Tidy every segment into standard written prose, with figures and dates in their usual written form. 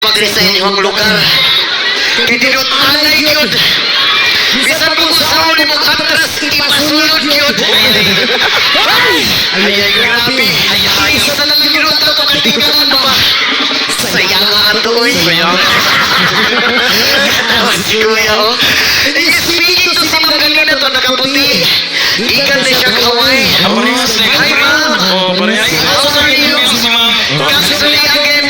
pagri sa inyong lugar. Kidinot anay yun. Bisan mo sa ulit mong atras, ipasulod yun. Ay, grabe. Isa na lang yun ito, kapatigan ba? Sayang nga ito, oy. Sayang. Si Kuya, oh. Speaking to si Ma'am kanina to, nakaputi. Ikan na siya kaway. Hi, Ma'am. How are you? Come to me again.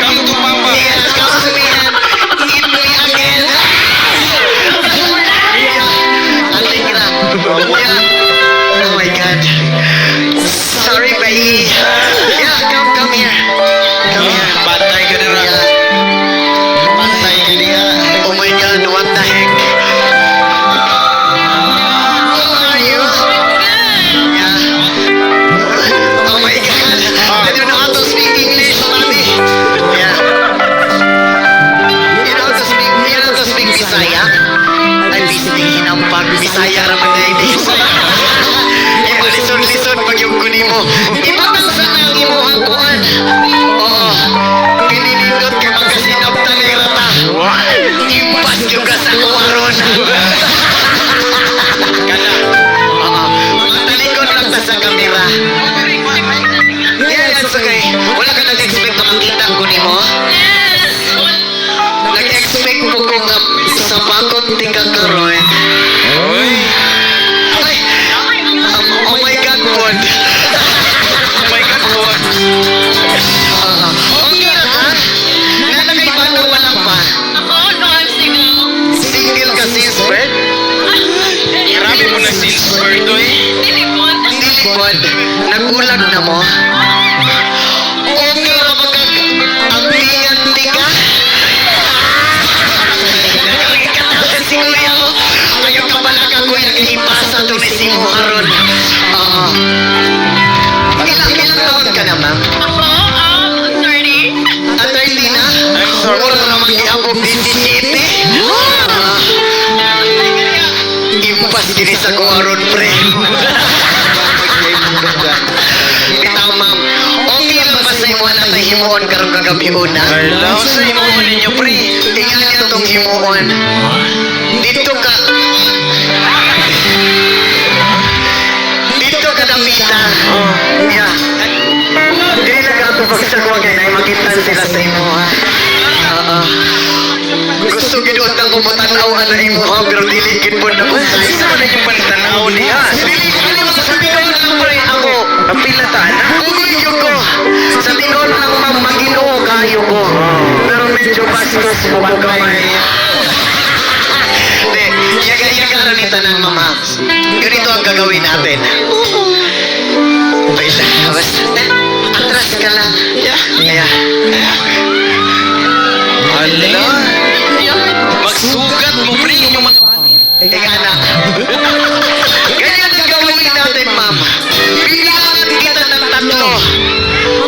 Come to Papa. Yes, come to me and eat me again. Aling na. Yeah. Oh my God. Sorry, baby. Yeah, come here. Come here. Patay ka na rin. Patay ka niya. Oh my God, what the heck? How are you? Yeah. Oh my God. I don't know how to speak English, mommy. Yeah. You know how to speak Bisaya? Ay, bising ang pag-Bisaya raman na hindi. Yung lisod-lisod pag yung kunin mo. Ibatang sa nang imuhang kuhan. Oo. Kininindot ka magkasinaptan ni Rata. Impas juga sa kuharon. Kana. Oo. Matalikod lang ta sa kamera. Yes, okay. Wala ka nag-expect na makita ko ni mo? Nag-expect ko kung sa bakot tingkang karoon. Oy. Ay, oh my God, Bod. Oh my God, Lord. Okay na ka? Nalagay ba na wala pa? Single ka since birth? Marami mo na silver to eh. Hindi, Bod. Nagulag na mo? Okay na mag-abligan ka? Si Kuya ko. Ayaw ka pala ka, Kuya. Ipasa to ni Simo Haron. Oo. Ilang taon ka na, ma'am? Attorney na? I'm sorry. Mura naman ako 27. Impas din sa kuwaron, pre. Bitaw, ma'am. Okay lang ba sa imo na tayo himuon karong kagabi una? Hello sa imo mo ninyo, pre. Tingnan niyo itong himuon. Dito ka. Dito ka napita. Yeah. Dili lang ako pagsagwa kay na makita sila sa imo, ha? Oo. Gusto ginuot ang kumatanaw na imo, ha? Pero dili gid po na ko. Isa man na yung pantanaw niya. Dili ko sa tingin lang pre ako. Napilatan. Uyo ko. Sa tingin lang Ginoo kayo ko. Pero medyo bastos mo ba kamay? Hindi. Yaga-yaga rin tanan, mama. Ganito ang gagawin natin. Wait lang. Basta. Atras ka lang. Yeah. Hala. Magsugat mo, pre. Yung mga... Teka na. Ganyan ang gagawin natin, ma'am. Bibilangan kita ng tatlo.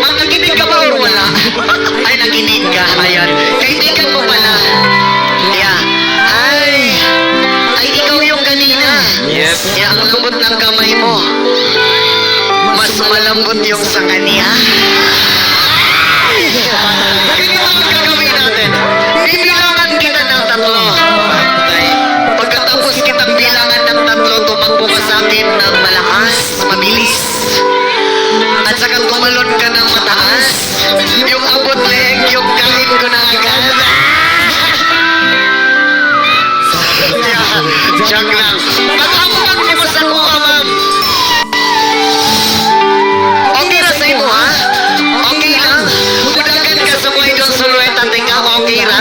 Ang nakinig ka ba o wala? Ay, nakinig ka. Ayan. Kaibigan mo pala. Yeah. Ay, ikaw yung kanina. Yes. Yeah, ang lambot ng kamay mo. Mas malambot yung sa kanya. Ganyan ang gagawin natin. Bibilangan kita ng tatlo. Pagkatapos kitang bilangan ng tatlo, tumakbo ka sa akin ng malakas, mabilis. At saka tumalon ka ng mataas. Yung abot leg, yung kahit ko na agad. Joke lang. Pag-abutan mo sa kuha, ma'am. Okay na sa imo, ha? Okay lang. Udagan ka sa mga idol suluet at tingka, okay na?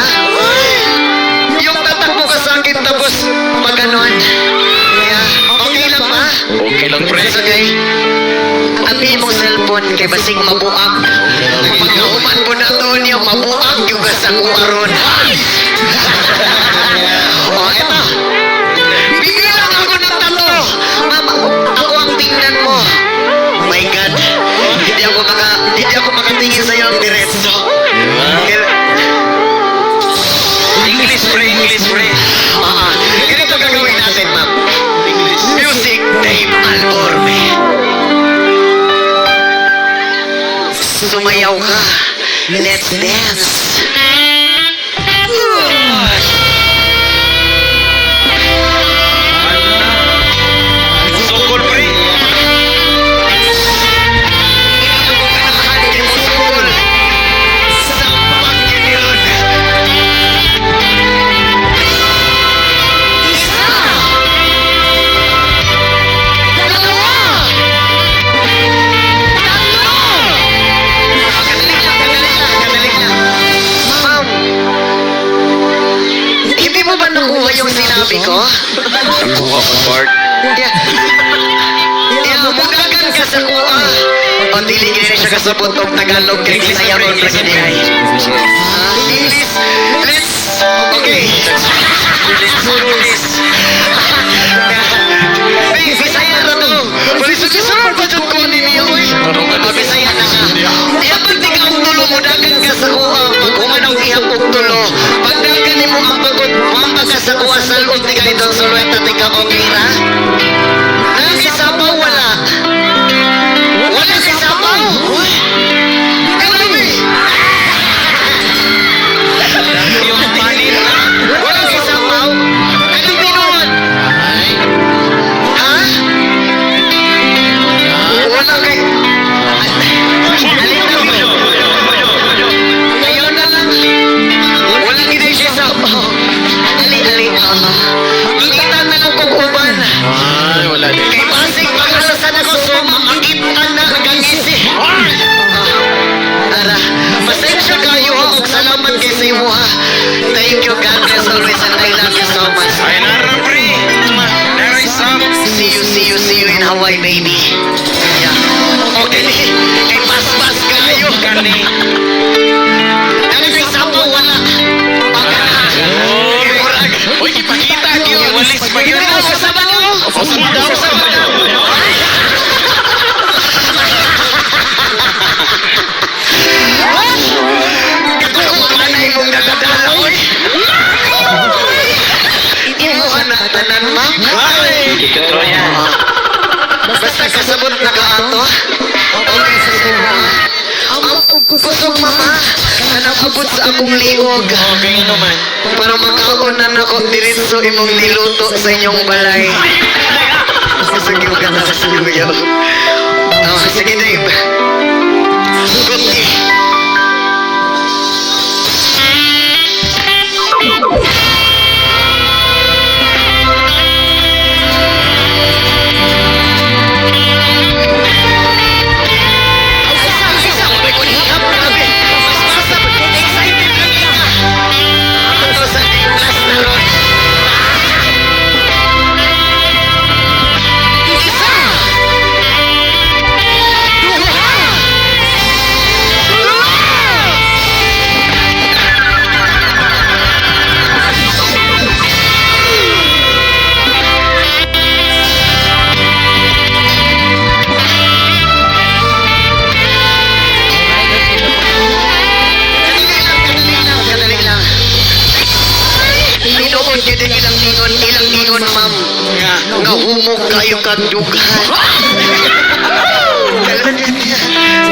Yung tatakbo ka sa akin tapos pag-ganon. Yeah. Okay lang ba? Okay lang, pre. Okay. Abi mong cellphone kay basig mabuak. Pag-nauman po na to niya, mabuak yung sa kuwaron. O, eto. Bigyan lang ako ng tatlo. Mama, ako ang tingnan mo. Oh my God. Hindi ako makatingin sa'yo ang diretso. English, pre. Ganito gagawin natin, ma'am. Music, Dave Alborme. Sumayaw ka. Let's dance. sabi ko? Kuha pa part. Yeah. Yeah, mugagan ka sa kuha. O, dili gini siya kasabot og Tagalog kay Bisaya ron lagi niya. English. Let's... Okay. Bisaya na to. Balisod-lisod pa dyan ko ninyo eh. Bisaya na nga. Iapag di ka ang tulo mo, dagan ka sa kuha. Pag-uman ang ihapog tulo. Pag dagan ni mo ang pagod, mamba ka sa kuha sa loob, di ka itong sulweta, di ka okay na. Nang-isabaw, wala. Wala si sabaw. Grabe. Yung panin na. Wala si sabaw. Anong tinuod? Ha? Wala kay... Alin na mo? Ayaw na lang. Wala gina siya sabaw. Ali. Initan na lang kong uban. Ay, wala din. Kay Pasig, pag-alasan ako, so makitan na gangisi. Tara, pasensya kayo ha, og salamat kay sa imo ha. Thank you, God bless always, and I love you so much. Ay, nara, pre. Nara, isang. See you in Hawaii, baby. Yeah. Okay, kay pas-pas kayo. Kani. Ano kay Sapo, wala. Kay Murag. Uy, ipakita. Walis pa yun. Sa Banaw. Sa Banaw. Katukumanay mong nagadala, oy. Imuha na tanan, ma'am. Ito yan. Basta kasabot na ka ato. Okay, sa simo. Ang kusog, mama. Nanapabot sa akong liog. Okay, ano man. Para makaunan ako diretso imong niluto sa inyong balay. Sige ka na sa luyo. Sige, Dave. Good. Ilang ingon, ma'am. Nga humok kayo kadughan.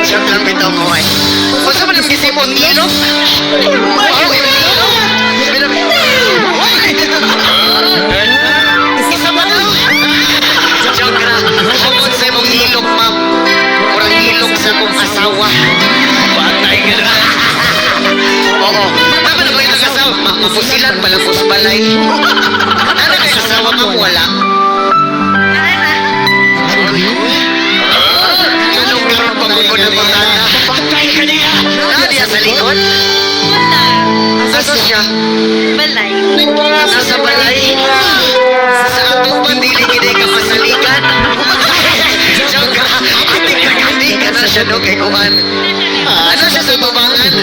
Siya lang bitaw mo ay. Basta mo nang gisip mo, ilok? Isa ba na? Joke na. Bukod sa imong ilok, ma'am. Kurang ilok sa mong asawa. Patay ka na. Oo. Tama na ba yung nag-asawa? Mapusilan pala po sa balay. Ano kayo asawa, ma'am? Wala. Anong karoon pa mo ng pangana? Patay ka niya. Nadia sa likod? Nasa siya? Balay. Nasa balay? Sa atong pandili kinay ka pasalikan? Joke ka. Ati ka na siya no kay Kuman. Ano siya sa babangan?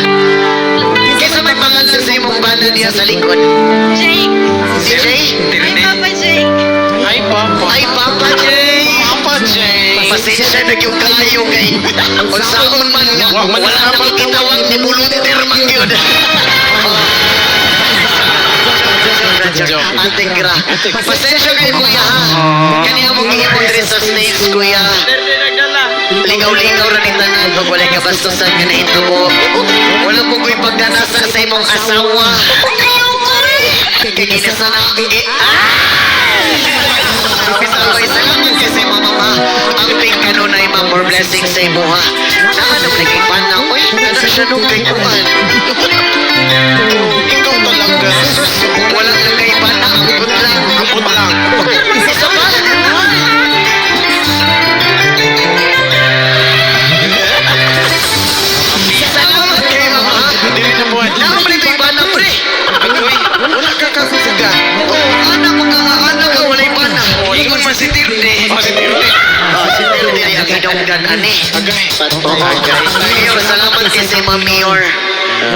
Kaysa may pangalan sa imong bana niya sa likod? Jake. Si Jay? Ay, Papa Jake. Ay, Papa. Ay, Papa Jay! Papa Jay. Pasensya na yung kayo kay kung saan man nga wala na makitawag ni Bulunter Magyod. Ate Gra. Pasensya kayo kuya ha. Kaniya mong iipon rin sa snails kuya. Ligaw-ligaw rin tanan pag wala ka bastusan ka na ito mo. Wala po ko'y pagdanasa sa imong asawa. Kaya kinasana Bisaway, salamat kasi mama. Ang ping kanunay ma more blessings sa imo ha. Naanong nagipan na ko ano siya nung kay kuman. Ikaw talaga. Wala lang kay bana, ang lang. Kapot lang. Isa pa? Salamat kay mama. Dili na buwan. Nakamali kay bana pre. Uy, wala ka kakasiga. Oo, anak ko Agay. Mayor, salamat kay sa mga mayor.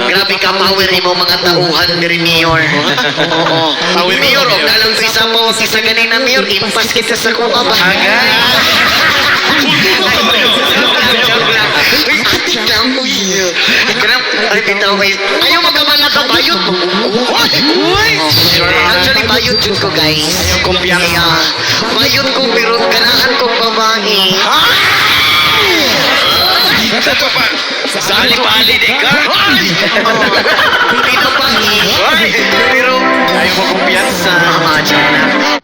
Grabe ka power mo mga tauhan diri mayor. Oo. Mayor, og dalang sa isa pa wag isa kanina mayor, impas kita sa kuha ba? Agay. Joke lang. Uy, atik lang uy. Kanang ay bitaw guys. Ayaw magkamala ka bayot mo. Uy. Actually bayot jud ko guys. Kumpiyansa. Bayot ko pero ganahan ko babae. Sa to pa. Sali-pali di ka. Hindi na babae. Pero Ayaw mo kumpiyansa. joke lang.